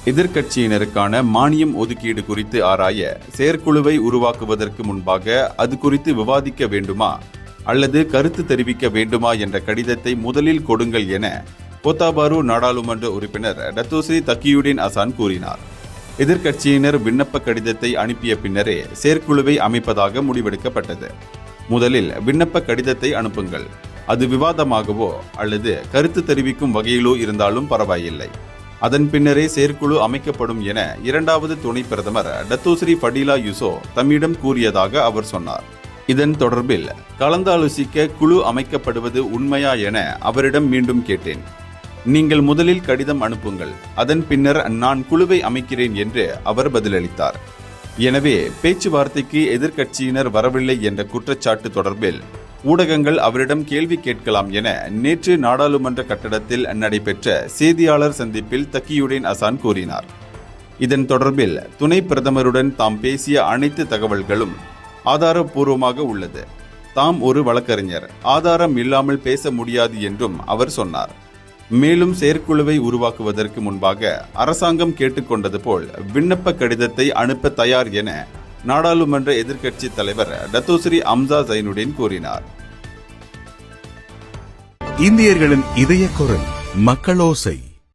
எதிர்க்கட்சியினருக்கான மானியம் ஒதுக்கீடு குறித்து ஆராய செயற்குழுவை உருவாக்குவதற்கு முன்பாக அது குறித்து விவாதிக்க வேண்டுமா அல்லது கருத்து தெரிவிக்க வேண்டுமா என்ற கடிதத்தை முதலில் கொடுங்கள் என கோத்தாபாரு நாடாளுமன்ற உறுப்பினர் டத்தோஸ்ரீ தக்கியுடின் அசான் கூறினார். எதிர்க்கட்சியினர் விண்ணப்ப கடிதத்தை அனுப்பிய பின்னரே செயற்குழுவை அமைப்பதாக முடிவெடுக்கப்பட்டது. முதலில் விண்ணப்ப கடிதத்தை அனுப்புங்கள். அது விவாதமாகவோ அல்லது கருத்து தெரிவிக்கும் வகையிலோ இருந்தாலும் பரவாயில்லை. அதன் பின்னரே செயற்குழு அமைக்கப்படும் என இரண்டாவது துணை பிரதமர் டத்தோஸ்ரீ ஃபடீலா யூசோ தம்மிடம் கூறியதாக அவர் சொன்னார். இதன் தொடர்பில் கலந்தாலோசிக்க குழு அமைக்கப்படுவது உண்மையா என அவரிடம் மீண்டும் கேட்டேன். நீங்கள் முதலில் கடிதம் அனுப்புங்கள், அதன் பின்னர் நான் குழுவை அமைக்கிறேன் என்று அவர் பதிலளித்தார். எனவே பேச்சுவார்த்தைக்கு எதிர்க்கட்சியினர் வரவில்லை என்ற குற்றச்சாட்டு தொடர்பில் ஊடகங்கள் அவரிடம் கேள்வி கேட்கலாம் என நேற்று நாடாளுமன்ற கட்டடத்தில் நடைபெற்ற செய்தியாளர் சந்திப்பில் தக்கியுடின் அசான் கூறினார். இதன் தொடர்பில் துணை பிரதமருடன் தாம் பேசிய அனைத்து தகவல்களும் ஆதாரப்பூர்வமாக உள்ளது. தாம் ஒரு வழக்கறிஞர், ஆதாரம் இல்லாமல் பேச முடியாது என்றும் அவர் சொன்னார். மேலும் செயற்குழுவை உருவாக்குவதற்கு முன்பாக அரசாங்கம் கேட்டுக்கொண்டது போல் விண்ணப்ப கடிதத்தை அனுப்ப தயார் என நாடாளுமன்ற எதிர்க்கட்சி தலைவர் டத்தோஸ்ரீ அம்சா ஜைனுடின் கூறினார். இந்தியர்களின் இதய குரல் மக்களோசை.